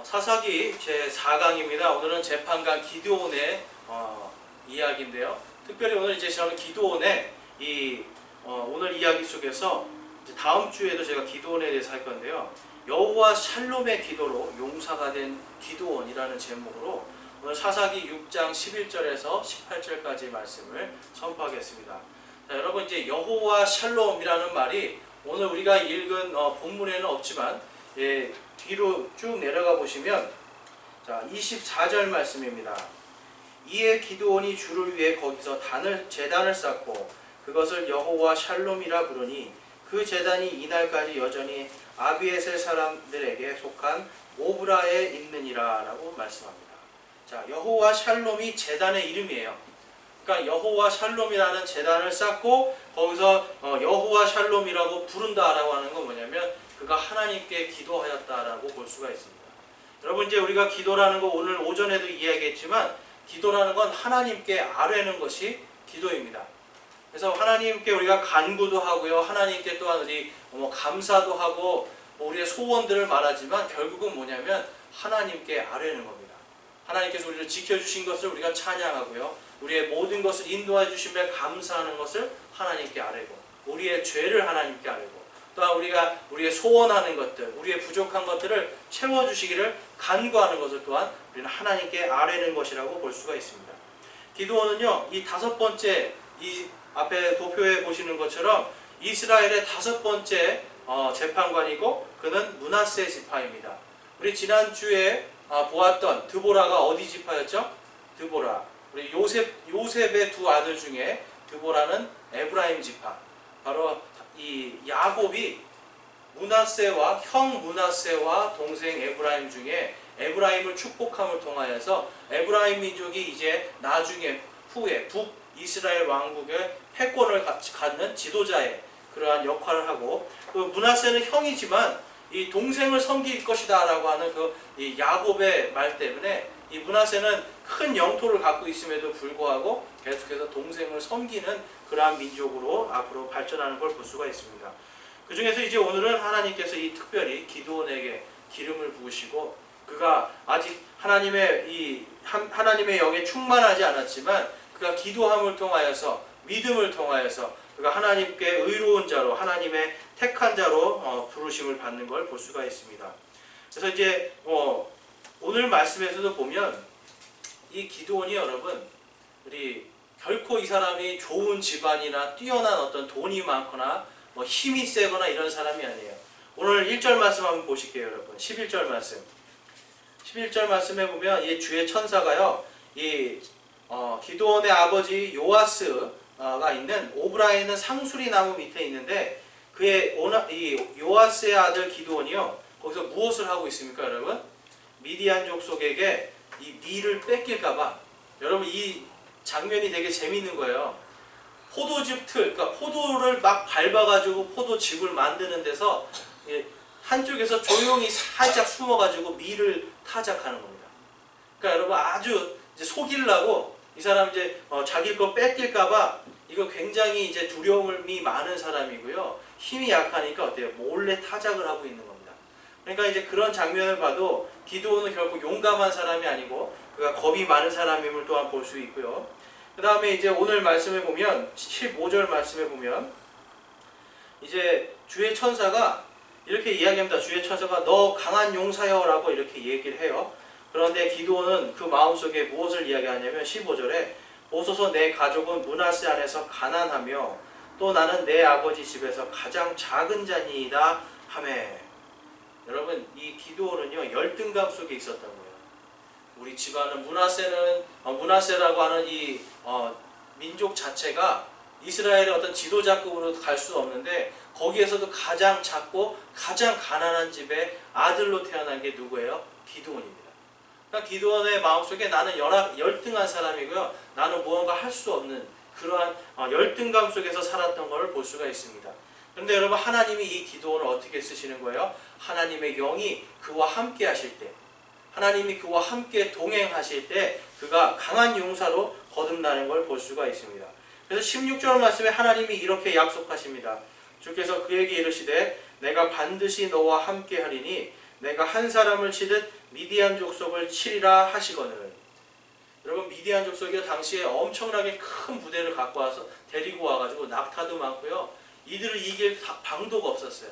사사기 제4강입니다. 오늘은 재판관 기드온의 이야기인데요. 특별히 오늘 이제 저는 기드온의 오늘 이야기 속에서 이제 다음 주에도 제가 기드온에 대해서 할 건데요. 여호와 샬롬의 기도로 용사가 된 기드온이라는 제목으로 오늘 사사기 6장 11절에서 18절까지 말씀을 선포하겠습니다. 자, 여러분 이제 여호와 샬롬이라는 말이 오늘 우리가 읽은 본문에는 없지만 뒤로 쭉 내려가 보시면 자 24절 말씀입니다. 이에 기드온이 주를 위해 거기서 제단을 쌓고 그것을 여호와 샬롬이라 부르니 그 제단이 이날까지 여전히 아비에셀 사람들에게 속한 오브라에 있느니라 라고 말씀합니다. 자, 여호와 샬롬이 제단의 이름이에요. 그러니까 여호와 샬롬이라는 제단을 쌓고 거기서 여호와 샬롬이라고 부른다라고 하는 건 뭐냐면 그가 하나님께 기도하였다라고 볼 수가 있습니다. 여러분 이제 우리가 기도라는 거 오늘 오전에도 이야기했지만 기도라는 건 하나님께 아뢰는 것이 기도입니다. 그래서 하나님께 우리가 간구도 하고요. 하나님께 또한 우리 감사도 하고 우리의 소원들을 말하지만 결국은 뭐냐면 하나님께 아뢰는 겁니다. 하나님께서 우리를 지켜주신 것을 우리가 찬양하고요. 우리의 모든 것을 인도해 주심에 감사하는 것을 하나님께 아뢰고 우리의 죄를 하나님께 아뢰고 또한 우리의 소원하는 것들, 우리의 부족한 것들을 채워주시기를 간구하는 것을 또한 우리는 하나님께 아뢰는 것이라고 볼 수가 있습니다. 기드온은요, 이 다섯 번째, 이 앞에 도표에 보시는 것처럼 이스라엘의 다섯 번째 재판관이고 그는 므낫세 지파입니다. 우리 지난주에 보았던 드보라가 어디 지파였죠? 드보라. 우리 요셉의 두 아들 중에 드보라는 에브라임 지파. 바로 이 야곱이 형 므낫세와 동생 에브라임 중에 에브라임을 축복함을 통하여서 에브라임 민족이 이제 나중에 후에 북이스라엘 왕국의 패권을 갖는 지도자의 그러한 역할을 하고 그 므낫세는 형이지만 이 동생을 섬길 것이다 라고 하는 이 야곱의 말 때문에 이 므낫세는 큰 영토를 갖고 있음에도 불구하고 계속해서 동생을 섬기는 그러한 민족으로 앞으로 발전하는 걸 볼 수가 있습니다. 그 중에서 이제 오늘은 하나님께서 이 특별히 기드온에게 기름을 부으시고 그가 아직 하나님의 영에 충만하지 않았지만 그가 기도함을 통하여서 믿음을 통하여서 그가 하나님께 의로운 자로 하나님의 택한 자로 부르심을 받는 걸 볼 수가 있습니다. 그래서 이제 오늘 말씀에서도 보면 이 기드온이 여러분 결코 이 사람이 좋은 집안이나 뛰어난 어떤 돈이 많거나 힘이 세거나 이런 사람이 아니에요. 오늘 1절 말씀 한번 보실게요, 여러분. 11절 말씀. 11절 말씀에 보면 이 주의 천사가요, 기드온의 아버지 요아스가 있는 오브라에 있는 상수리 나무 밑에 있는데 이 요아스의 아들 기드온이요, 거기서 무엇을 하고 있습니까, 여러분? 미디안 족속에게 이 밀을 뺏길까봐. 여러분 이 장면이 되게 재밌는 거예요. 포도즙 그러니까 포도를 막 밟아가지고 포도즙을 만드는 데서 한쪽에서 조용히 살짝 숨어가지고 밀을 타작하는 겁니다. 그러니까 여러분 아주 이제 속이려고 이 사람 이제 자기 거 뺏길까봐 이거 굉장히 이제 두려움이 많은 사람이고요. 힘이 약하니까 어때요? 몰래 타작을 하고 있는 겁니다. 그러니까 이제 그런 장면을 봐도 기드온은 결국 용감한 사람이 아니고 그가 겁이 많은 사람임을 또한 볼 수 있고요. 그 다음에 이제 오늘 말씀에 보면 15절 말씀에 보면 이제 주의 천사가 이렇게 이야기합니다. 주의 천사가 너 강한 용사여 라고 이렇게 얘기를 해요. 그런데 기드온은 그 마음속에 무엇을 이야기하냐면 15절에 보소서 내 가족은 므낫세 안에서 가난하며 또 나는 내 아버지 집에서 가장 작은 자니이다 하매. 여러분 이 기드온은요 열등감 속에 있었다고요. 우리 집안은 므낫세라고 하는 이 민족 자체가 이스라엘의 어떤 지도자급으로 갈 수 없는데 거기에서도 가장 작고 가장 가난한 집의 아들로 태어난 게 누구예요? 기드온입니다. 그러니까 기드온의 마음속에 나는 열등한 사람이고요. 나는 무언가 할 수 없는 그러한 열등감 속에서 살았던 것을 볼 수가 있습니다. 그런데 여러분 하나님이 이 기드온을 어떻게 쓰시는 거예요? 하나님의 영이 그와 함께 하실 때 하나님이 그와 함께 동행하실 때 그가 강한 용사로 거듭나는 걸 볼 수가 있습니다. 그래서 16절 말씀에 하나님이 이렇게 약속하십니다. 주께서 그에게 이르시되 내가 반드시 너와 함께 하리니 내가 한 사람을 치듯 미디안 족속을 치리라 하시거늘. 여러분, 미디안 족속이 당시에 엄청나게 큰 부대를 갖고 와서 데리고 와가지고 낙타도 많고요. 이들을 이길 방도가 없었어요.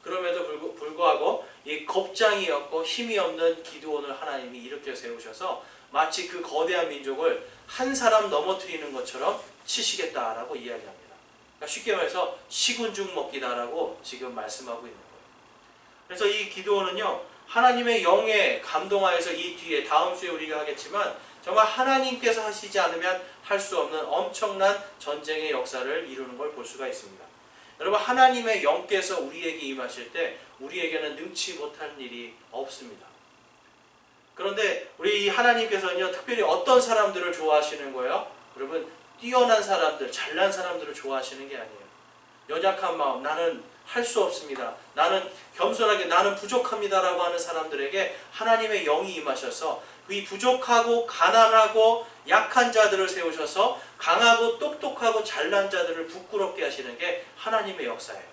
그럼에도 불구하고 이 겁장이었고 힘이 없는 기드온을 하나님이 일으켜 세우셔서 마치 그 거대한 민족을 한 사람 넘어뜨리는 것처럼 치시겠다라고 이야기합니다. 그러니까 쉽게 말해서 시군죽 먹기다라고 지금 말씀하고 있는 거예요. 그래서 이 기드온은요, 하나님의 영에 감동하여서 이 뒤에 다음 주에 우리가 하겠지만 정말 하나님께서 하시지 않으면 할 수 없는 엄청난 전쟁의 역사를 이루는 걸 볼 수가 있습니다. 여러분, 하나님의 영께서 우리에게 임하실 때 우리에게는 능치 못할 일이 없습니다. 그런데 우리 하나님께서는요, 특별히 어떤 사람들을 좋아하시는 거예요? 여러분, 뛰어난 사람들, 잘난 사람들을 좋아하시는 게 아니에요. 연약한 마음, 나는 할 수 없습니다, 나는 겸손하게 나는 부족합니다라고 하는 사람들에게 하나님의 영이 임하셔서 이 부족하고 가난하고 약한 자들을 세우셔서 강하고 똑똑하고 잘난 자들을 부끄럽게 하시는 게 하나님의 역사예요.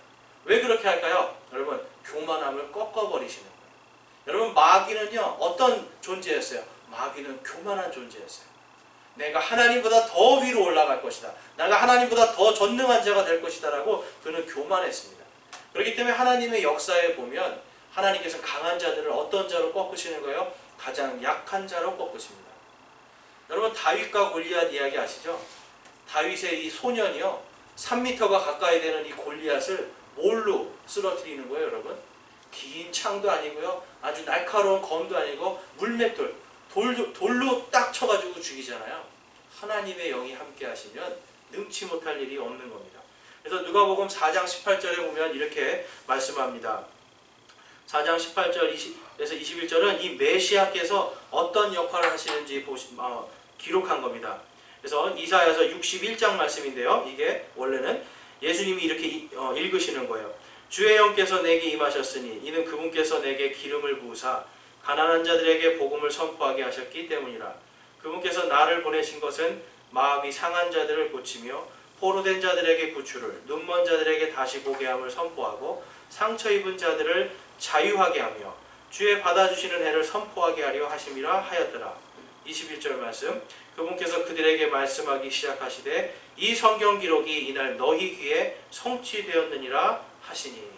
왜 그렇게 할까요? 여러분, 교만함을 꺾어버리시는 거예요. 여러분, 마귀는요, 어떤 존재였어요? 마귀는 교만한 존재였어요. 내가 하나님보다 더 위로 올라갈 것이다, 내가 하나님보다 더 전능한 자가 될 것이다 라고 그는 교만했습니다. 그렇기 때문에 하나님의 역사에 보면 하나님께서 강한 자들을 어떤 자로 꺾으시는 거예요? 가장 약한 자로 꺾으십니다. 여러분, 다윗과 골리앗 이야기 아시죠? 다윗의 이 소년이요, 3m가 가까이 되는 이 골리앗을 뭘로 쓰러뜨리는 거예요, 여러분? 긴 창도 아니고요, 아주 날카로운 검도 아니고 물맷돌, 돌로 딱 쳐가지고 죽이잖아요. 하나님의 영이 함께 하시면 능치 못할 일이 없는 겁니다. 그래서 누가복음 4장 18절에 보면 이렇게 말씀합니다. 4장 18절에서 21절은 이 메시아께서 어떤 역할을 하시는지 기록한 겁니다. 그래서 이사야서 61장 말씀인데요, 이게 원래는 예수님이 이렇게 읽으시는 거예요. 주의 영께서 내게 임하셨으니 이는 그분께서 내게 기름을 부으사 가난한 자들에게 복음을 선포하게 하셨기 때문이라. 그분께서 나를 보내신 것은 마음이 상한 자들을 고치며 포로된 자들에게 구출을, 눈먼 자들에게 다시 보게 함을 선포하고 상처 입은 자들을 자유하게 하며 주의 받아주시는 해를 선포하게 하려 하심이라 하였더라. 21절 말씀, 그분께서 그들에게 말씀하기 시작하시되 이 성경 기록이 이날 너희 귀에 성취되었느니라 하시니.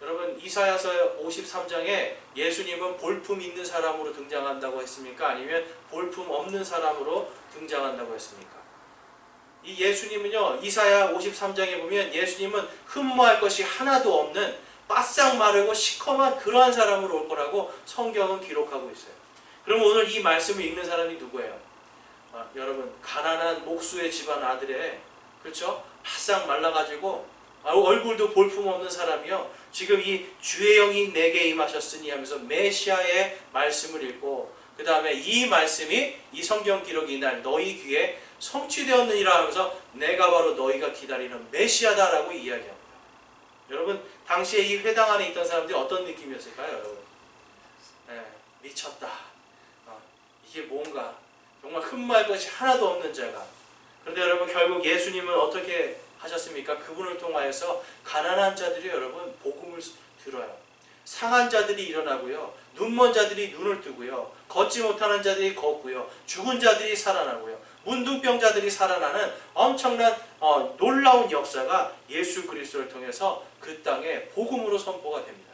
여러분, 이사야서 53장에 예수님은 볼품 있는 사람으로 등장한다고 했습니까? 아니면 볼품 없는 사람으로 등장한다고 했습니까? 이 예수님은요, 이사야 53장에 보면 예수님은 흠모할 것이 하나도 없는 바싹 마르고 시커먼 그러한 사람으로 올 거라고 성경은 기록하고 있어요. 그럼 오늘 이 말씀을 읽는 사람이 누구예요? 여러분, 가난한 목수의 집안 아들에, 그렇죠? 바싹 말라가지고 얼굴도 볼품없는 사람이요, 지금 이 주의 영이 내게 임하셨으니 하면서 메시아의 말씀을 읽고 그 다음에 이 말씀이, 이 성경 기록이 이날 너희 귀에 성취되었느니라 하면서 내가 바로 너희가 기다리는 메시아다라고 이야기합니다. 여러분, 당시에 이 회당 안에 있던 사람들이 어떤 느낌이었을까요? 여러분, 미쳤다, 이게 뭔가 정말 흠모할 것이 하나도 없는 자가. 그런데 여러분, 결국 예수님은 어떻게 하셨습니까? 그분을 통하여서 가난한 자들이 여러분 복음을 들어요. 상한 자들이 일어나고요, 눈먼 자들이 눈을 뜨고요, 걷지 못하는 자들이 걷고요, 죽은 자들이 살아나고요, 문둥병자들이 살아나는 엄청난 놀라운 역사가 예수 그리스도를 통해서 그 땅에 복음으로 선포가 됩니다.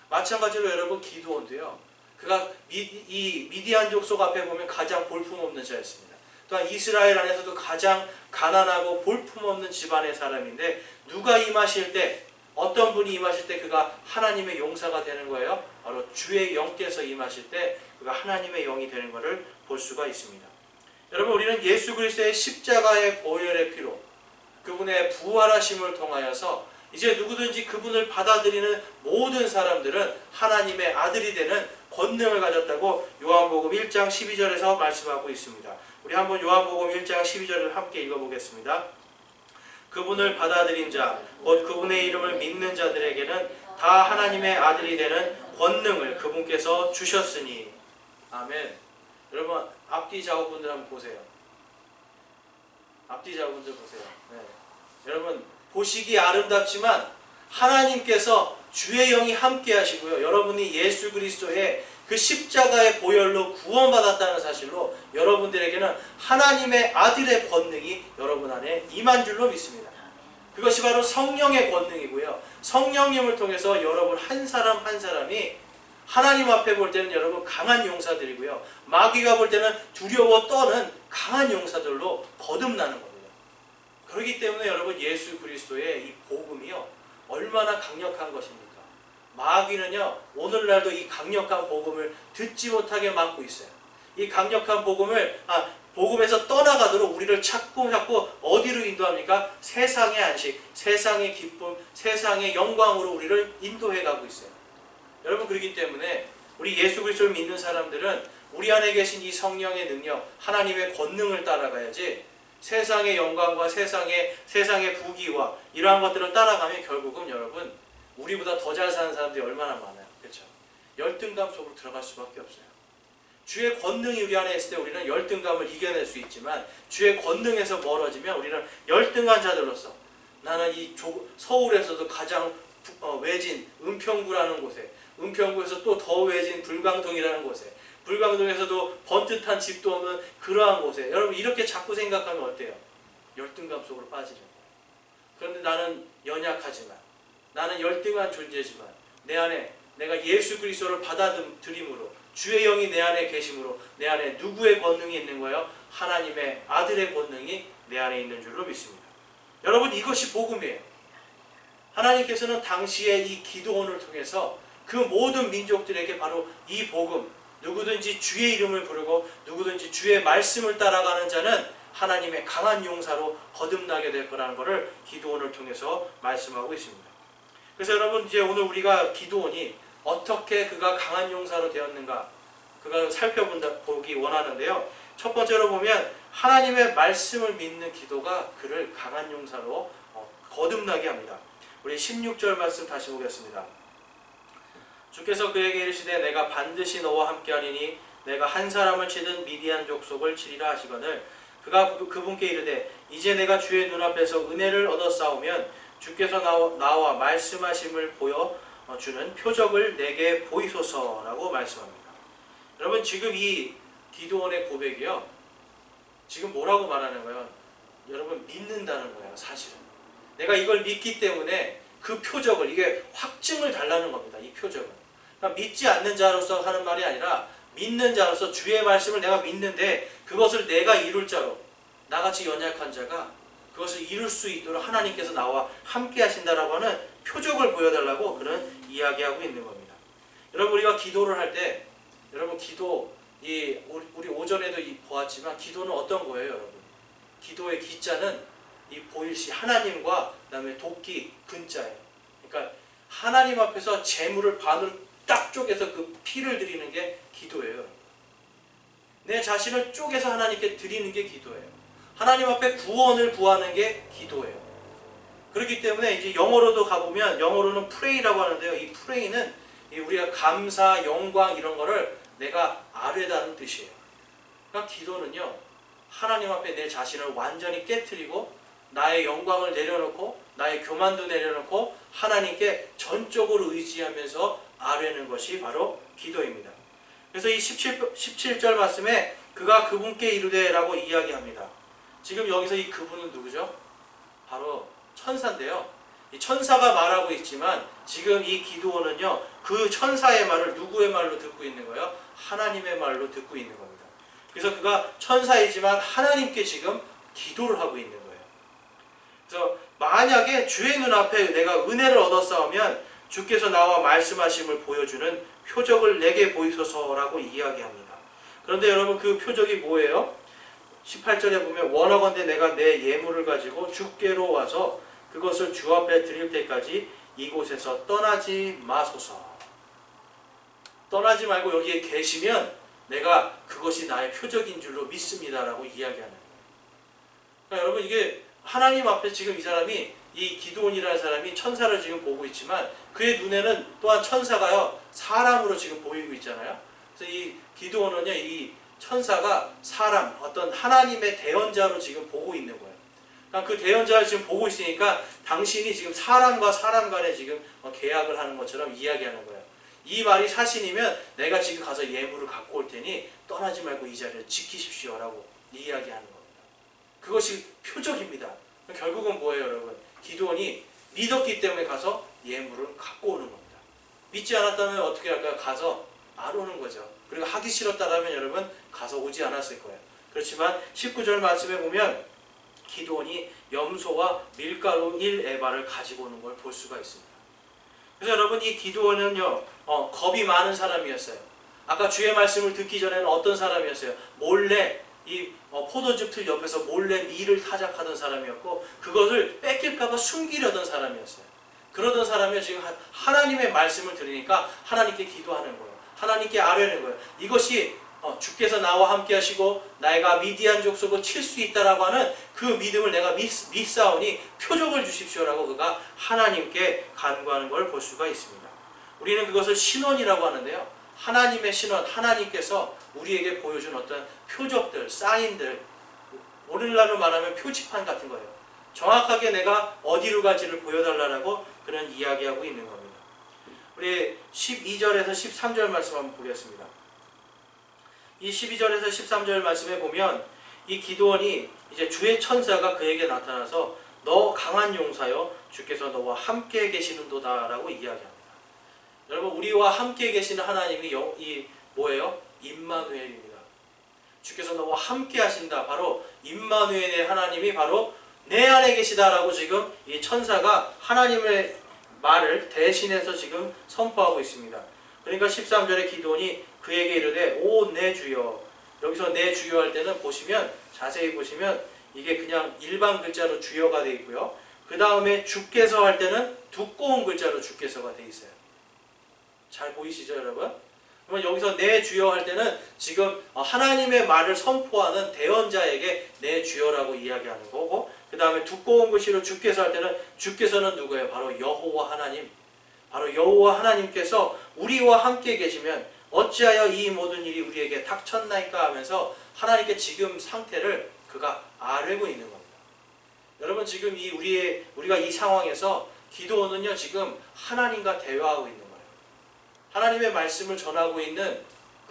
마찬가지로 여러분, 기드온도요, 그가 이 미디안 족속 앞에 보면 가장 볼품없는 자였습니다. 또한 이스라엘 안에서도 가장 가난하고 볼품없는 집안의 사람인데, 누가 임하실 때, 어떤 분이 임하실 때 그가 하나님의 용사가 되는 거예요? 바로 주의 영께서 임하실 때 그가 하나님의 영이 되는 것을 볼 수가 있습니다. 여러분, 우리는 예수 그리스도의 십자가의 보혈의 피로, 그분의 부활하심을 통하여서 이제 누구든지 그분을 받아들이는 모든 사람들은 하나님의 아들이 되는 권능을 가졌다고 요한복음 1장 12절에서 말씀하고 있습니다. 우리 한번 요한복음 1장 12절을 함께 읽어보겠습니다. 그분을 받아들인 자, 곧 그분의 이름을 믿는 자들에게는 다 하나님의 아들이 되는 권능을 그분께서 주셨으니. 아멘. 여러분, 앞뒤 좌우분들 한번 보세요. 앞뒤 좌우분들 보세요. 네. 여러분, 보시기 아름답지만 하나님께서 주의 영이 함께 하시고요. 여러분이 예수 그리스도의 그 십자가의 보혈로 구원받았다는 사실로 여러분들에게는 하나님의 아들의 권능이 여러분 안에 임한 줄로 믿습니다. 그것이 바로 성령의 권능이고요. 성령님을 통해서 여러분 한 사람 한 사람이 하나님 앞에 볼 때는 여러분 강한 용사들이고요. 마귀가 볼 때는 두려워 떠는 강한 용사들로 거듭나는 겁니다. 그렇기 때문에 여러분 예수 그리스도의 이 복음이요, 얼마나 강력한 것입니까? 마귀는요, 오늘날도 이 강력한 복음을 듣지 못하게 막고 있어요. 이 강력한 복음에서 떠나가도록 우리를 자꾸 어디로 인도합니까? 세상의 안식, 세상의 기쁨, 세상의 영광으로 우리를 인도해 가고 있어요. 여러분, 그렇기 때문에 우리 예수 그리스도를 믿는 사람들은 우리 안에 계신 이 성령의 능력, 하나님의 권능을 따라가야지, 세상의 영광과 세상의 부귀와 이러한 것들을 따라가면 결국은 여러분, 우리보다 더 잘 사는 사람들이 얼마나 많아요. 그렇죠? 열등감 속으로 들어갈 수밖에 없어요. 주의 권능이 우리 안에 있을 때 우리는 열등감을 이겨낼 수 있지만, 주의 권능에서 멀어지면 우리는 열등한 자들로서, 나는 이 서울에서도 가장 외진 은평구라는 곳에, 은평구에서 또 더 외진 불광동이라는 곳에, 불광동에서도 번듯한 집도 없는 그러한 곳에, 여러분 이렇게 자꾸 생각하면 어때요? 열등감 속으로 빠지는 거예요. 그런데 나는 연약하지만, 나는 열등한 존재지만, 내 안에 내가 예수 그리스도를 받아들임으로, 주의 영이 내 안에 계심으로 내 안에 누구의 권능이 있는 거예요? 하나님의 아들의 권능이 내 안에 있는 줄로 믿습니다. 여러분, 이것이 복음이에요. 하나님께서는 당시에 이 기드온을 통해서 그 모든 민족들에게 바로 이 복음, 누구든지 주의 이름을 부르고 누구든지 주의 말씀을 따라가는 자는 하나님의 강한 용사로 거듭나게 될 거라는 것을 기드온을 통해서 말씀하고 있습니다. 그래서 여러분, 이제 오늘 우리가 기드온이 어떻게 그가 강한 용사로 되었는가, 그걸 살펴보기 원하는데요. 첫 번째로 보면 하나님의 말씀을 믿는 기도가 그를 강한 용사로 거듭나게 합니다. 우리 16절 말씀 다시 보겠습니다. 주께서 그에게 이르시되 내가 반드시 너와 함께하리니 내가 한 사람을 치든 미디안 족속을 치리라 하시거늘, 그가 그분께 이르되 이제 내가 주의 눈앞에서 은혜를 얻었사오면 주께서 나와 말씀하심을 보여주는 표적을 내게 보이소서라고 말씀합니다. 여러분, 지금 이 기드온의 고백이요, 지금 뭐라고 말하는 거예요? 여러분, 믿는다는 거예요. 사실은 내가 이걸 믿기 때문에 그 표적을, 이게 확증을 달라는 겁니다. 이 표적은 그러니까 믿지 않는 자로서 하는 말이 아니라 믿는 자로서 주의 말씀을 내가 믿는데 그것을 내가 이룰 자로, 나같이 연약한 자가 그것을 이룰 수 있도록 하나님께서 나와 함께 하신다라고 하는 표적을 보여달라고 그런 이야기하고 있는 겁니다. 여러분, 우리가 기도를 할 때, 여러분 기도, 우리 오전에도 보았지만 기도는 어떤 거예요? 여러분, 기도의 기자는 이 보일시 하나님과 그다음에 도끼 근자예요. 그러니까 하나님 앞에서 재물을 반으로 딱 쪼개서 그 피를 드리는 게 기도예요. 내 자신을 쪼개서 하나님께 드리는 게 기도예요. 하나님 앞에 구원을 구하는 게 기도예요. 그렇기 때문에 이제 영어로도 가보면, 영어로는 pray라고 하는데요. 이 pray는 우리가 감사, 영광 이런 거를 내가 아뢰다는 뜻이에요. 그러니까 기도는요, 하나님 앞에 내 자신을 완전히 깨트리고 나의 영광을 내려놓고 나의 교만도 내려놓고 하나님께 전적으로 의지하면서 아뢰는 것이 바로 기도입니다. 그래서 이 17절 말씀에 그가 그분께 이르되 라고 이야기합니다. 지금 여기서 이 그분은 누구죠? 바로 천사인데요. 이 천사가 말하고 있지만 지금 이 기드온은요, 그 천사의 말을 누구의 말로 듣고 있는 거예요? 하나님의 말로 듣고 있는 겁니다. 그래서 그가 천사이지만 하나님께 지금 기도를 하고 있는 거예요. 그래서 만약에 주의 눈앞에 내가 은혜를 얻었사오면 주께서 나와 말씀하심을 보여주는 표적을 내게 보이소서라고 이야기합니다. 그런데 여러분, 그 표적이 뭐예요? 18절에 보면 원하건대 내가 내 예물을 가지고 주께로 와서 그것을 주 앞에 드릴 때까지 이곳에서 떠나지 마소서. 떠나지 말고 여기에 계시면 내가 그것이 나의 표적인 줄로 믿습니다라고 이야기하는 거예요. 그러니까 여러분, 이게 하나님 앞에 지금 이 사람이, 이 기드온이라는 사람이 천사를 지금 보고 있지만 그의 눈에는 또한 천사가요, 사람으로 지금 보이고 있잖아요. 그래서 이 기드온은요, 이 천사가 사람, 어떤 하나님의 대언자로 지금 보고 있는 거예요. 그러니까 그 대언자를 지금 보고 있으니까 당신이 지금 사람과 사람 간에 지금 계약을 하는 것처럼 이야기하는 거예요. 이 말이 사실이면 내가 지금 가서 예물을 갖고 올 테니 떠나지 말고 이 자리를 지키십시오라고 이야기하는 겁니다. 그것이 표적입니다. 결국은 뭐예요, 여러분? 기드온이 믿었기 때문에 가서 예물을 갖고 오는 겁니다. 믿지 않았다면 어떻게 할까요? 가서 안 오는 거죠. 그리고 하기 싫었다라면 여러분 가서 오지 않았을 거예요. 그렇지만 19절 말씀에 보면 기드온이 염소와 밀가루 1에바를 가지고 오는 걸 볼 수가 있습니다. 그래서 여러분 이 기드온은요 겁이 많은 사람이었어요. 아까 주의 말씀을 듣기 전에는 어떤 사람이었어요? 몰래 이 포도즙 틀 옆에서 몰래 밀을 타작하던 사람이었고 그것을 뺏길까 봐 숨기려던 사람이었어요. 그러던 사람이 지금 하나님의 말씀을 들으니까 하나님께 기도하는 거예요. 하나님께 아뢰는 거예요. 이것이 주께서 나와 함께 하시고 내가 미디안 족속을 칠 수 있다라고 하는 그 믿음을 내가 믿사오니 표적을 주십시오라고 그가 하나님께 간구하는 걸 볼 수가 있습니다. 우리는 그것을 신원이라고 하는데요. 하나님의 신원, 하나님께서 우리에게 보여준 어떤 표적들, 사인들, 오늘날로 말하면 표지판 같은 거예요. 정확하게 내가 어디로 갈지를 보여달라고 그런 이야기하고 있는 겁니다. 우리 12절에서 13절 말씀 한번 보겠습니다. 이 12절에서 13절 말씀에 보면 이 기드온이 이제 주의 천사가 그에게 나타나서 너 강한 용사여 주께서 너와 함께 계시는도다 라고 이야기합니다. 여러분 우리와 함께 계시는 하나님이 이 뭐예요? 임마누엘입니다. 주께서 너와 함께 하신다. 바로 임마누엘의 하나님이 바로 내 안에 계시다라고 지금 이 천사가 하나님의 말을 대신해서 지금 선포하고 있습니다. 그러니까 13절에 기드온이 그에게 이르되 오 내 주여. 여기서 내 주여 할 때는 보시면 자세히 보시면 이게 그냥 일반 글자로 주여가 되어 있고요. 그 다음에 주께서 할 때는 두꺼운 글자로 주께서가 되어 있어요. 잘 보이시죠 여러분? 그러면 여기서 내 주여 할 때는 지금 하나님의 말을 선포하는 대언자에게 내 주여라고 이야기하는 거고 그 다음에 두꺼운 글씨로 주께서 할 때는 주께서는 누구예요? 바로 여호와 하나님. 바로 여호와 하나님께서 우리와 함께 계시면 어찌하여 이 모든 일이 우리에게 닥쳤나이까 하면서 하나님께 지금 상태를 그가 아뢰고 있는 겁니다. 여러분 지금 우리가 이 상황에서 기드온은요 지금 하나님과 대화하고 있는 거예요. 하나님의 말씀을 전하고 있는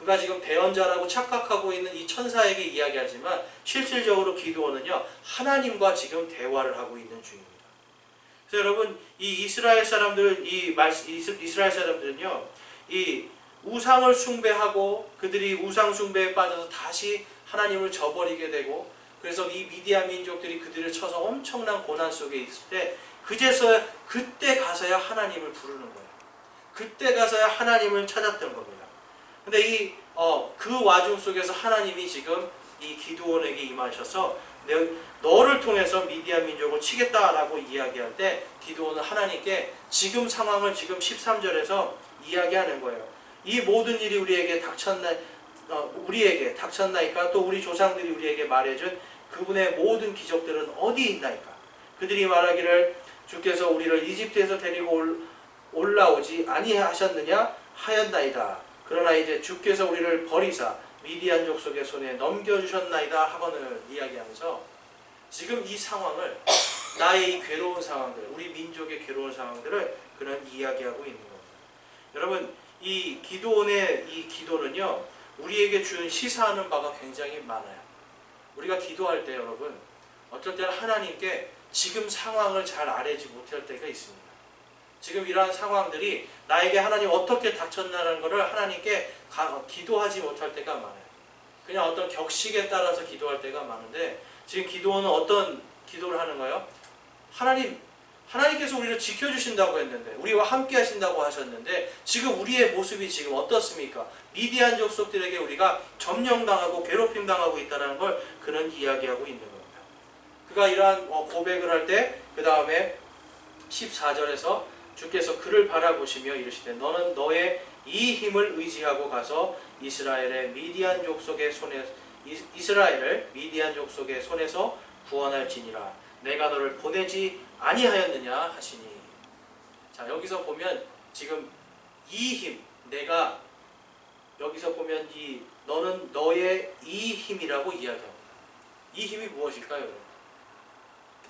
그가 지금 대언자라고 착각하고 있는 이 천사에게 이야기하지만 실질적으로 기드온은요 하나님과 지금 대화를 하고 있는 중입니다. 그래서 여러분 이 이스라엘 사람들은요 이 우상을 숭배하고 그들이 우상 숭배에 빠져서 다시 하나님을 저버리게 되고 그래서 이 미디안 민족들이 그들을 쳐서 엄청난 고난 속에 있을 때 그때 가서야 하나님을 부르는 거예요. 그때 가서야 하나님을 찾았던 겁니다. 근데 그 와중 속에서 하나님이 지금 이 기드온에게 임하셔서 너를 통해서 미디안 민족을 치겠다라고 이야기할 때 기드온은 하나님께 지금 상황을 지금 13절에서 이야기하는 거예요. 이 모든 일이 우리에게 닥쳤나이까 또 우리 조상들이 우리에게 말해준 그분의 모든 기적들은 어디 있나이까. 그들이 말하기를 주께서 우리를 이집트에서 데리고 올라오지 아니하셨느냐 하였나이다. 그러나 이제 주께서 우리를 버리사 미디안 족속의 손에 넘겨주셨나이다 하거늘 이야기하면서 지금 이 상황을 나의 이 괴로운 상황들 우리 민족의 괴로운 상황들을 그는 이야기하고 있는 겁니다. 여러분 이 기드온의 이 기도는요 우리에게 준 시사하는 바가 굉장히 많아요. 우리가 기도할 때 여러분 어쩔 때는 하나님께 지금 상황을 잘 아뢰지 못할 때가 있습니다. 지금 이러한 상황들이 나에게 하나님 어떻게 닥쳤나라는 것을 하나님께 기도하지 못할 때가 많아요. 그냥 어떤 격식에 따라서 기도할 때가 많은데 지금 기도는 어떤 기도를 하는 거예요? 하나님께서 우리를 지켜주신다고 했는데 우리와 함께 하신다고 하셨는데 지금 우리의 모습이 지금 어떻습니까? 미디안 족속들에게 우리가 점령당하고 괴롭힘당하고 있다는 걸 그는 이야기하고 있는 겁니다. 그가 이러한 고백을 할 때 그 다음에 14절에서 주께서 그를 바라보시며 이르시되 너는 너의 이 힘을 의지하고 가서 이스라엘을 미디안 족속의 손에서 구원할지니라. 내가 너를 보내지 아니하였느냐 하시니. 자 여기서 보면 지금 이 힘 내가 여기서 보면 너는 너의 이 힘이라고 이야기합니다. 이 힘이 무엇일까요? 여러분?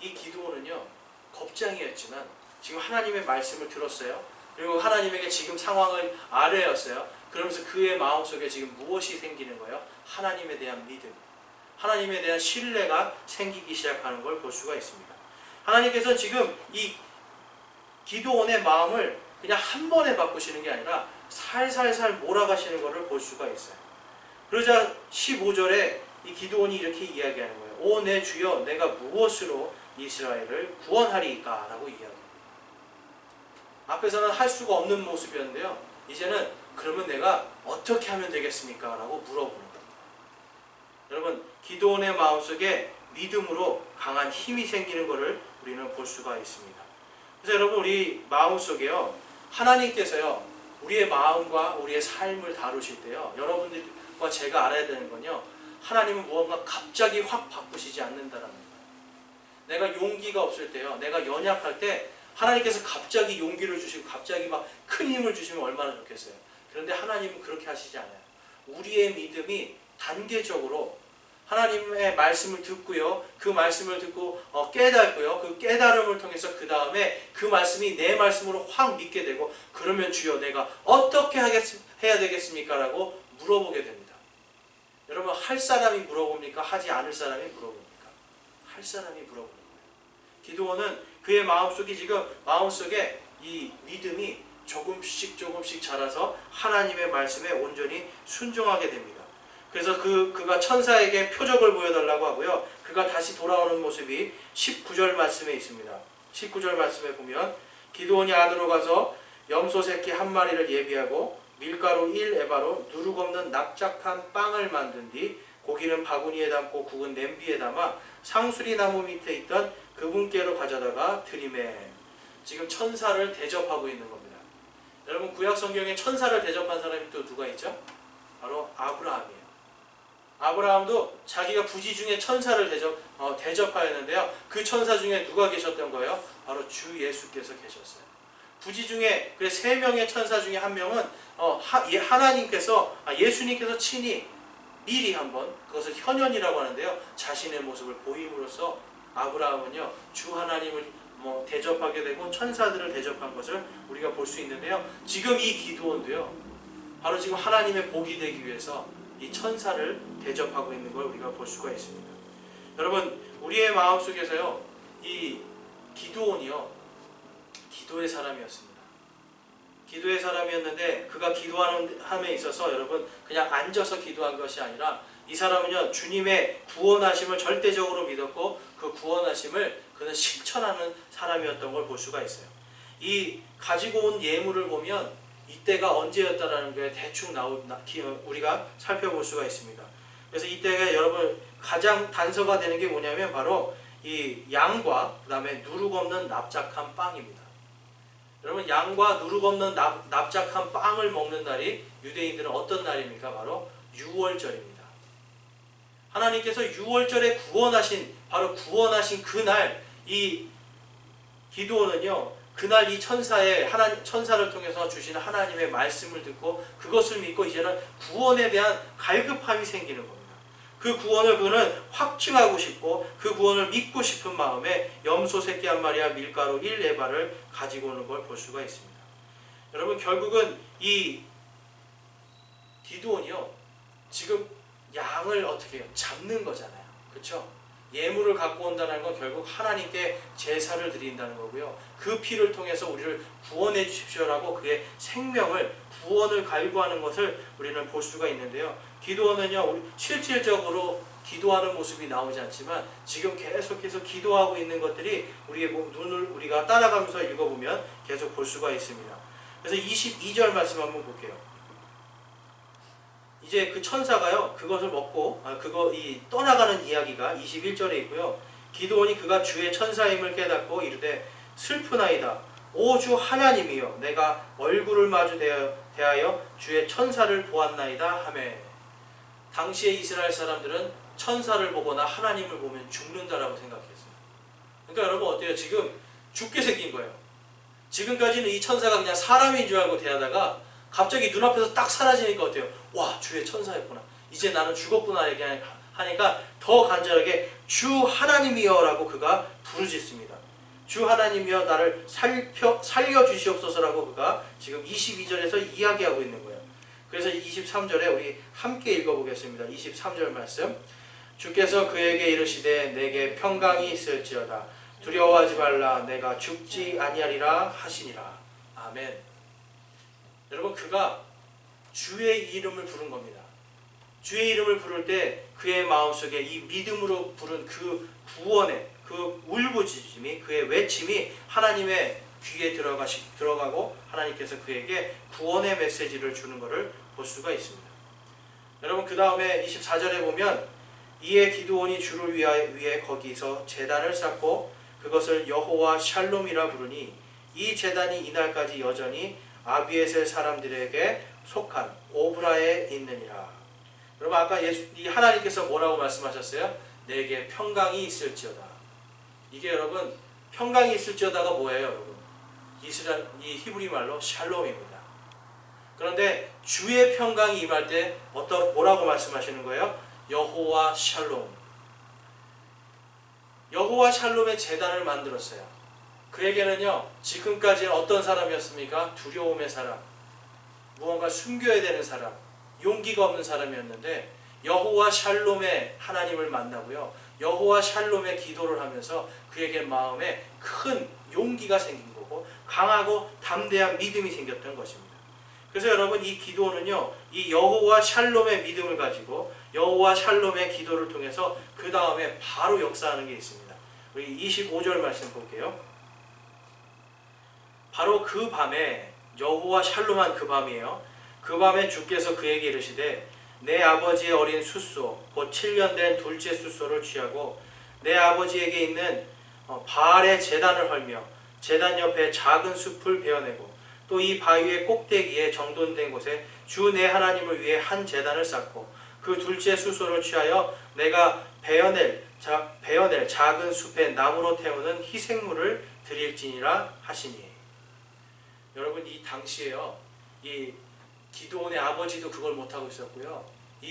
이 기드온은요 겁쟁이였지만 지금 하나님의 말씀을 들었어요. 그리고 하나님에게 지금 상황을 아뢰었어요. 그러면서 그의 마음속에 지금 무엇이 생기는 거예요? 하나님에 대한 믿음, 하나님에 대한 신뢰가 생기기 시작하는 걸 볼 수가 있습니다. 하나님께서 지금 이 기드온의 마음을 그냥 한 번에 바꾸시는 게 아니라 살살살 몰아가시는 것을 볼 수가 있어요. 그러자 15절에 이 기드온이 이렇게 이야기하는 거예요. 오 내 주여, 내가 무엇으로 이스라엘을 구원하리이까? 라고 이야기합니다. 앞에서는 할 수가 없는 모습이었는데요, 이제는 그러면 내가 어떻게 하면 되겠습니까? 라고 물어보는 겁니다. 여러분, 기드온의 마음속에 믿음으로 강한 힘이 생기는 것을 우리는 볼 수가 있습니다. 그래서 여러분, 우리 마음속에요, 하나님께서요 우리의 마음과 우리의 삶을 다루실 때요, 여러분들과 제가 알아야 되는 건요, 하나님은 무언가 갑자기 확 바꾸시지 않는다라는 거예요. 내가 용기가 없을 때요, 내가 연약할 때 하나님께서 갑자기 용기를 주시고 갑자기 막 큰 힘을 주시면 얼마나 좋겠어요. 그런데 하나님은 그렇게 하시지 않아요. 우리의 믿음이 단계적으로 하나님의 말씀을 듣고요, 그 말씀을 듣고 깨닫고요, 그 깨달음을 통해서 그 다음에 그 말씀이 내 말씀으로 확 믿게 되고, 그러면 주여 내가 어떻게 해야 되겠습니까? 라고 물어보게 됩니다. 여러분, 할 사람이 물어봅니까? 하지 않을 사람이 물어봅니까? 할 사람이 물어보는 거예요. 기드온은 그의 마음속에 이 믿음이 조금씩 자라서 하나님의 말씀에 온전히 순종하게 됩니다. 그래서 그가 천사에게 표적을 보여달라고 하고요, 그가 다시 돌아오는 모습이 19절 말씀에 있습니다. 19절 말씀에 보면 기드온이 안으로 가서 염소 새끼 한 마리를 예비하고 밀가루 1에바로 누룩 없는 납작한 빵을 만든 뒤 고기는 바구니에 담고 국은 냄비에 담아 상수리 나무 밑에 있던 그분께로 가져다가 드리매. 지금 천사를 대접하고 있는 겁니다. 여러분, 구약 성경에 천사를 대접한 사람이 또 누가 있죠? 바로 아브라함이에요. 아브라함도 자기가 부지 중에 천사를 대접하였는데요, 그 천사 중에 누가 계셨던 거예요? 바로 주 예수께서 계셨어요. 부지 중에 그 3명의 천사 중에 한 명은 예수님께서 친히 미리 한번, 그것을 현현이라고 하는데요, 자신의 모습을 보임으로써 아브라함은요 주 하나님을 대접하게 되고 천사들을 대접한 것을 우리가 볼 수 있는데요, 지금 이 기드온도요 바로 지금 하나님의 복이 되기 위해서 이 천사를 대접하고 있는 걸 우리가 볼 수가 있습니다. 여러분, 우리의 마음속에서요 이 기드온이요 기도의 사람이었습니다. 기도의 사람이었는데 그가 기도하는 함에 있어서 여러분, 그냥 앉아서 기도한 것이 아니라 이 사람은요 주님의 구원하심을 절대적으로 믿었고 그 구원하심을 그는 실천하는 사람이었던 걸 볼 수가 있어요. 이 가지고 온 예물을 보면 이때가 언제였다라는 게 대충 우리가 살펴볼 수가 있습니다. 그래서 이때가 여러분 가장 단서가 되는 게 뭐냐면 바로 이 양과 그 다음에 누룩 없는 납작한 빵입니다. 여러분, 양과 누룩 없는 납작한 빵을 먹는 날이 유대인들은 어떤 날입니까? 바로 유월절입니다. 하나님께서 유월절에 구원하신 그날, 이 기드온은요 그날 이 천사를 통해서 주시는 하나님의 말씀을 듣고 그것을 믿고 이제는 구원에 대한 갈급함이 생기는 겁니다. 그 구원을 그는 확증하고 싶고 그 구원을 믿고 싶은 마음에 염소 새끼 한 마리와 밀가루 1에바를 가지고 오는 걸 볼 수가 있습니다. 여러분, 결국은 이 기드온이요 지금 양을 어떻게 해요? 잡는 거잖아요. 그렇죠? 예물을 갖고 온다는 건 결국 하나님께 제사를 드린다는 거고요, 그 피를 통해서 우리를 구원해 주십시오라고 그의 생명을, 구원을 갈구하는 것을 우리는 볼 수가 있는데요, 기드온은요 실질적으로 기도하는 모습이 나오지 않지만 지금 계속해서 기도하고 있는 것들이 우리의 눈을 우리가 따라가면서 읽어보면 계속 볼 수가 있습니다. 그래서 22절 말씀 한번 볼게요. 이제 그 천사가요 그것을 먹고 떠나가는 이야기가 21절에 있고요, 기드온이 그가 주의 천사임을 깨닫고 이르되 슬프나이다. 오 주 하나님이여, 내가 얼굴을 마주 대하여 주의 천사를 보았나이다 하매. 당시에 이스라엘 사람들은 천사를 보거나 하나님을 보면 죽는다라고 생각했어요. 그러니까 여러분 어때요? 지금 죽게 생긴 거예요. 지금까지는 이 천사가 그냥 사람인 줄 알고 대하다가 갑자기 눈앞에서 딱 사라지니까 어때요? 와, 주의 천사였구나. 이제 나는 죽었구나. 이렇게 하니까 더 간절하게 주 하나님이여라고 그가 부르짖습니다. 주 하나님이여 나를 살려주시옵소서라고 그가 지금 22절에서 이야기하고 있는 거예요. 그래서 23절에 우리 함께 읽어보겠습니다. 23절 말씀. 주께서 그에게 이르시되 내게 평강이 있을지어다. 두려워하지 말라. 내가 죽지 아니하리라 하시니라. 아멘. 여러분, 그가 주의 이름을 부른 겁니다. 주의 이름을 부를 때 그의 마음속에 이 믿음으로 부른 그 구원의 그 울부짖음이, 그의 외침이 하나님의 귀에 들어가고 하나님께서 그에게 구원의 메시지를 주는 것을 볼 수가 있습니다. 여러분, 그 다음에 24절에 보면 이에 기드온이 주를 위해 거기서 제단을 쌓고 그것을 여호와 샬롬이라 부르니 이 제단이 이날까지 여전히 아비에셀 사람들에게 속한 오브라에 있느니라. 여러분, 아까 이 하나님께서 뭐라고 말씀하셨어요? 내게 평강이 있을지어다. 이게 여러분, 평강이 있을지어다가 뭐예요, 여러분? 이 히브리 말로 샬롬입니다. 그런데 주의 평강이 임할 때 뭐라고 말씀하시는 거예요? 여호와 샬롬. 여호와 샬롬의 제단을 만들었어요. 그에게는요, 지금까지는 어떤 사람이었습니까? 두려움의 사람, 무언가 숨겨야 되는 사람, 용기가 없는 사람이었는데 여호와 샬롬의 하나님을 만나고요, 여호와 샬롬의 기도를 하면서 그에게 마음에 큰 용기가 생긴 거고 강하고 담대한 믿음이 생겼던 것입니다. 그래서 여러분, 이 기도는요, 이 여호와 샬롬의 믿음을 가지고 여호와 샬롬의 기도를 통해서 그 다음에 바로 역사하는 게 있습니다. 우리 25절 말씀 볼게요. 바로 그 밤에, 여호와 샬롬한 그 밤이에요. 그 밤에 주께서 그에게 이르시되 내 아버지의 어린 숫소 곧 7년 된 둘째 숫소를 취하고 내 아버지에게 있는 바알의 제단을 헐며 제단 옆에 작은 숲을 베어내고 또 이 바위의 꼭대기에 정돈된 곳에 주 내 하나님을 위해 한 제단을 쌓고 그 둘째 숫소를 취하여 내가 베어낼 작은 숲에 나무로 태우는 희생물을 드릴지니라 하시니. 여러분, 이 당시에요, 이 기드온의 아버지도 그걸 못하고 있었고요, 이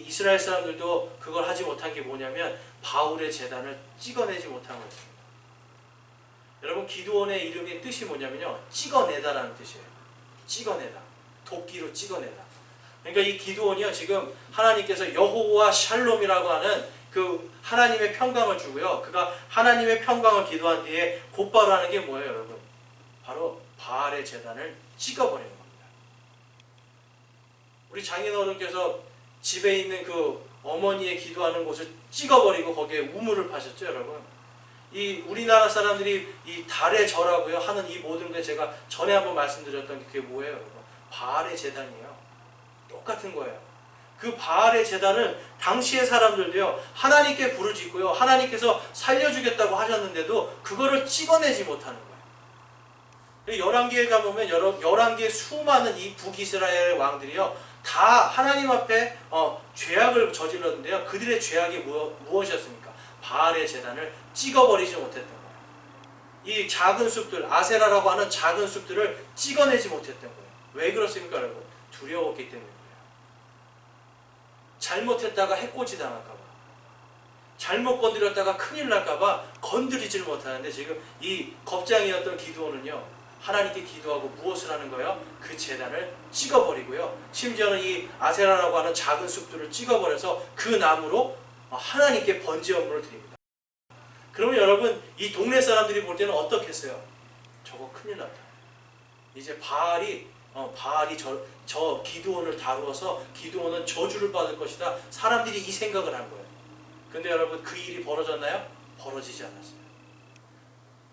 이스라엘 사람들도 그걸 하지 못한 게 뭐냐면 바울의 제단을 찍어내지 못한 것입니다. 여러분, 기드온의 이름의 뜻이 뭐냐면요, 찍어내다라는 뜻이에요. 찍어내다, 도끼로 찍어내다. 그러니까 이 기드온이요, 지금 하나님께서 여호와 샬롬이라고 하는 그 하나님의 평강을 주고요, 그가 하나님의 평강을 기도한 뒤에 곧바로 하는 게 뭐예요, 여러분? 바로 바알의 제단을 찍어버리는 겁니다. 우리 장인어른께서 집에 있는 그 어머니의 기도하는 곳을 찍어버리고 거기에 우물을 파셨죠, 여러분. 이 우리나라 사람들이 이 달의 절하고요 하는 이 모든 게 제가 전에 한번 말씀드렸던 게 그게 뭐예요, 여러분? 바알의 제단이에요. 똑같은 거예요. 그 바알의 제단을 당시의 사람들도요, 하나님께 부르짖고요, 하나님께서 살려주겠다고 하셨는데도 그거를 찍어내지 못하는 거예요. 열왕기에 가보면 11개의 수많은 이 북이스라엘 왕들이요, 다 하나님 앞에 죄악을 저질렀는데요, 그들의 죄악이 무엇이었습니까? 바알의 제단을 찍어버리지 못했던 거예요. 이 작은 숲들, 아세라라고 하는 작은 숲들을 찍어내지 못했던 거예요. 왜 그렇습니까, 여러분? 두려웠기 때문입니다. 잘못했다가 해코지 당할까봐, 잘못 건드렸다가 큰일 날까봐 건드리질 못하는데, 지금 이 겁장이었던 기드온은요, 하나님께 기도하고 무엇을 하는 거예요? 그 제단을 찍어버리고요, 심지어는 이 아세라라고 하는 작은 숲들을 찍어버려서 그 나무로 하나님께 번제 업무를 드립니다. 그러면 여러분, 이 동네 사람들이 볼 때는 어떻겠어요? 저거 큰일 났다. 이제 바알이 저 기드온을 다루어서 기드온은 저주를 받을 것이다. 사람들이 이 생각을 한 거예요. 근데 여러분, 그 일이 벌어졌나요? 벌어지지 않았어요.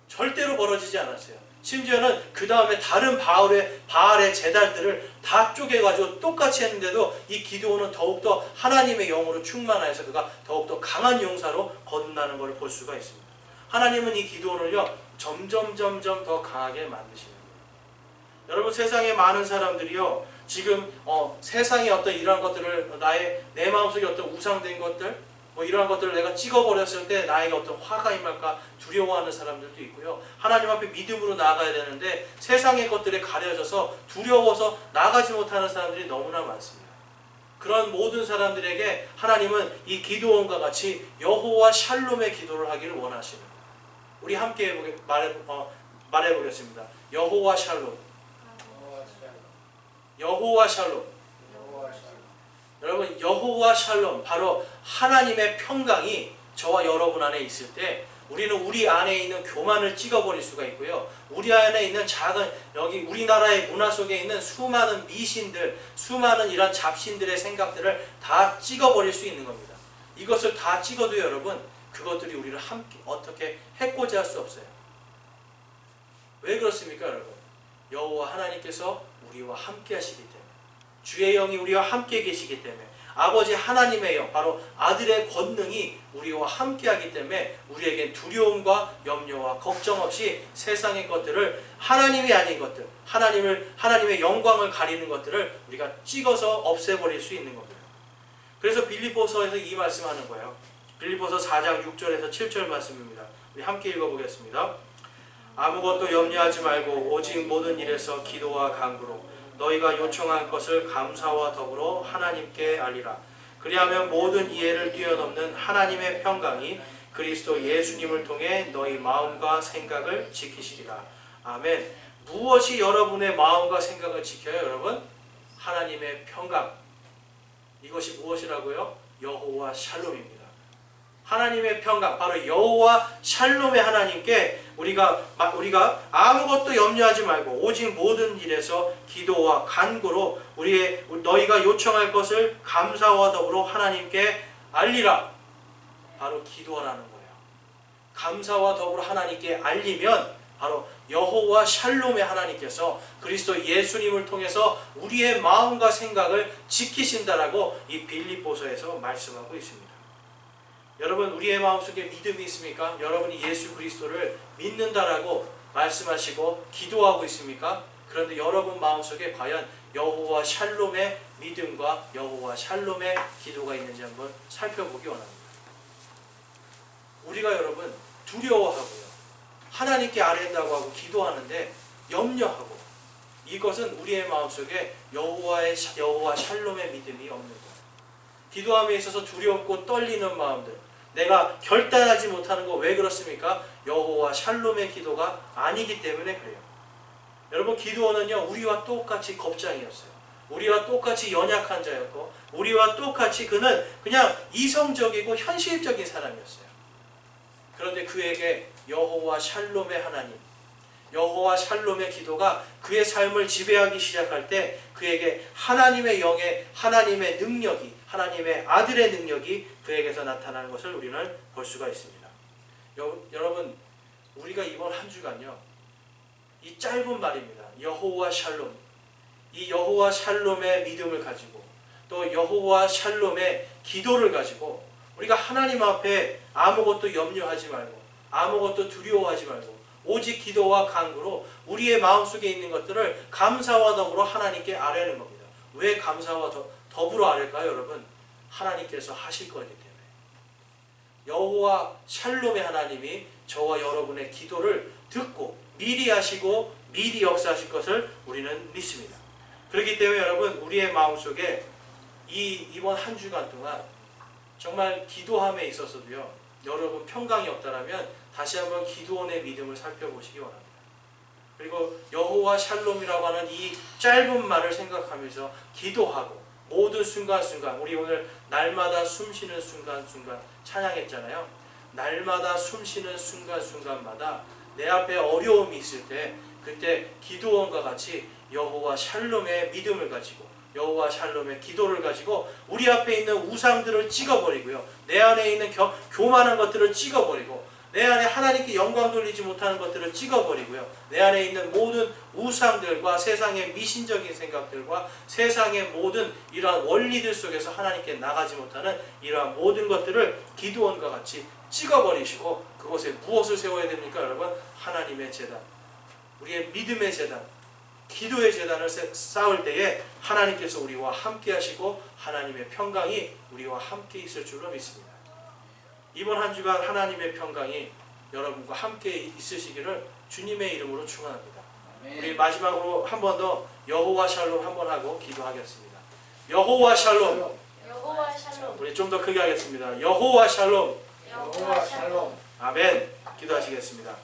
절대로 벌어지지 않았어요. 심지어는 그 다음에 다른 바알의 제단들을 다 쪼개가지고 똑같이 했는데도 이 기드온은 더욱더 하나님의 영으로 충만하여서 그가 더욱더 강한 용사로 거듭나는 것을 볼 수가 있습니다. 하나님은 이 기드온을요, 점점 더 강하게 만드시는 거예요. 여러분, 세상에 많은 사람들이요, 지금 세상의 어떤 이러한 것들을 내 마음속에 어떤 우상된 것들, 이러한 것들을 내가 찍어버렸을 때 나에게 어떤 화가 임할까 두려워하는 사람들도 있고요, 하나님 앞에 믿음으로 나아가야 되는데 세상의 것들에 가려져서 두려워서 나가지 못하는 사람들이 너무나 많습니다. 그런 모든 사람들에게 하나님은 이 기도원과 같이 여호와 샬롬의 기도를 하기를 원하시는 거예요. 우리 함께 말해보겠습니다. 여호와 샬롬. 여호와 샬롬. 여러분, 여호와 샬롬, 바로 하나님의 평강이 저와 여러분 안에 있을 때 우리는 우리 안에 있는 교만을 찍어버릴 수가 있고요. 우리 안에 있는 작은, 여기 우리나라의 문화 속에 있는 수많은 미신들, 수많은 이런 잡신들의 생각들을 다 찍어버릴 수 있는 겁니다. 이것을 다 찍어도 여러분, 그것들이 우리를 함께 어떻게 해코지 할 수 없어요. 왜 그렇습니까, 여러분? 여호와 하나님께서 우리와 함께 하시기 때문에, 주의 영이 우리와 함께 계시기 때문에, 아버지 하나님의 영, 바로 아들의 권능이 우리와 함께하기 때문에 우리에겐 두려움과 염려와 걱정 없이 세상의 것들을, 하나님이 아닌 것들, 하나님의 영광을 가리는 것들을 우리가 찍어서 없애버릴 수 있는 겁니다. 그래서 빌립보서에서 이 말씀하는 거예요. 빌립보서 4장 6절에서 7절 말씀입니다. 우리 함께 읽어보겠습니다. 아무것도 염려하지 말고 오직 모든 일에서 기도와 간구로 너희가 요청한 것을 감사와 더불어 하나님께 알리라. 그리하면 모든 이해를 뛰어넘는 하나님의 평강이 그리스도 예수님을 통해 너희 마음과 생각을 지키시리라. 아멘. 무엇이 여러분의 마음과 생각을 지켜요, 여러분? 하나님의 평강. 이것이 무엇이라고요? 여호와 샬롬입니다. 하나님의 평강, 바로 여호와 샬롬의 하나님께 우리가 아무것도 염려하지 말고 오직 모든 일에서 기도와 간구로 너희가 요청할 것을 감사와 더불어 하나님께 알리라. 바로 기도하라는 거예요. 감사와 더불어 하나님께 알리면 바로 여호와 샬롬의 하나님께서 그리스도 예수님을 통해서 우리의 마음과 생각을 지키신다라고 이 빌립보서에서 말씀하고 있습니다. 여러분, 우리의 마음속에 믿음이 있습니까? 여러분이 예수 그리스도를 믿는다라고 말씀하시고 기도하고 있습니까? 그런데 여러분 마음속에 과연 여호와 샬롬의 믿음과 여호와 샬롬의 기도가 있는지 한번 살펴보기 원합니다. 우리가 여러분 두려워하고요, 하나님께 아뢰다고 하고 기도하는데 염려하고, 이것은 우리의 마음속에 여호와 샬롬의 믿음이 없는 거예요. 기도함에 있어서 두렵고 떨리는 마음들, 내가 결단하지 못하는 거 왜 그렇습니까? 여호와 샬롬의 기도가 아니기 때문에 그래요. 여러분, 기드온은요 우리와 똑같이 겁장이었어요. 우리와 똑같이 연약한 자였고, 우리와 똑같이 그는 그냥 이성적이고 현실적인 사람이었어요. 그런데 그에게 여호와 샬롬의 하나님, 여호와 샬롬의 기도가 그의 삶을 지배하기 시작할 때 그에게 하나님의 영의, 하나님의 능력이, 하나님의 아들의 능력이 그에게서 나타나는 것을 우리는 볼 수가 있습니다. 여러분, 우리가 이번 한 주간요, 이 짧은 말입니다. 여호와 샬롬, 이 여호와 샬롬의 믿음을 가지고 또 여호와 샬롬의 기도를 가지고 우리가 하나님 앞에 아무것도 염려하지 말고 아무것도 두려워하지 말고 오직 기도와 간구로 우리의 마음속에 있는 것들을 감사와 더불어 하나님께 아뢰는 겁니다. 왜 감사와 더불어 아뢰일까요, 여러분? 하나님께서 하실 거기 때문에. 여호와 샬롬의 하나님이 저와 여러분의 기도를 듣고 미리 하시고 미리 역사하실 것을 우리는 믿습니다. 그렇기 때문에 여러분, 우리의 마음속에 이번 한 주간 동안 정말 기도함에 있어서도요, 여러분 평강이 없다라면 다시 한번 기도원의 믿음을 살펴보시기 원합니다. 그리고 여호와 샬롬이라고 하는 이 짧은 말을 생각하면서 기도하고 모든 순간순간, 우리 오늘 날마다 숨쉬는 순간순간 찬양했잖아요. 날마다 숨쉬는 순간순간마다 내 앞에 어려움이 있을 때 그때 기도원과 같이 여호와 샬롬의 믿음을 가지고 여호와 샬롬의 기도를 가지고 우리 앞에 있는 우상들을 찍어버리고요, 내 안에 있는 교만한 것들을 찍어버리고 내 안에 하나님께 영광 돌리지 못하는 것들을 찍어버리고요, 내 안에 있는 모든 우상들과 세상의 미신적인 생각들과 세상의 모든 이러한 원리들 속에서 하나님께 나가지 못하는 이러한 모든 것들을 기드온과 같이 찍어버리시고 그곳에 무엇을 세워야 됩니까, 여러분? 하나님의 제단, 우리의 믿음의 제단, 기도의 제단을 쌓을 때에 하나님께서 우리와 함께 하시고 하나님의 평강이 우리와 함께 있을 줄로 믿습니다. 이번 한 주간 하나님의 평강이 여러분과 함께 있으시기를 주님의 이름으로 축원합니다. 우리 마지막으로 한 번 더 여호와 샬롬 한 번 하고 기도하겠습니다. 여호와 샬롬. 여호와 샬롬. 우리 좀 더 크게 하겠습니다. 여호와 샬롬. 여호와 샬롬. 아멘. 기도하시겠습니다.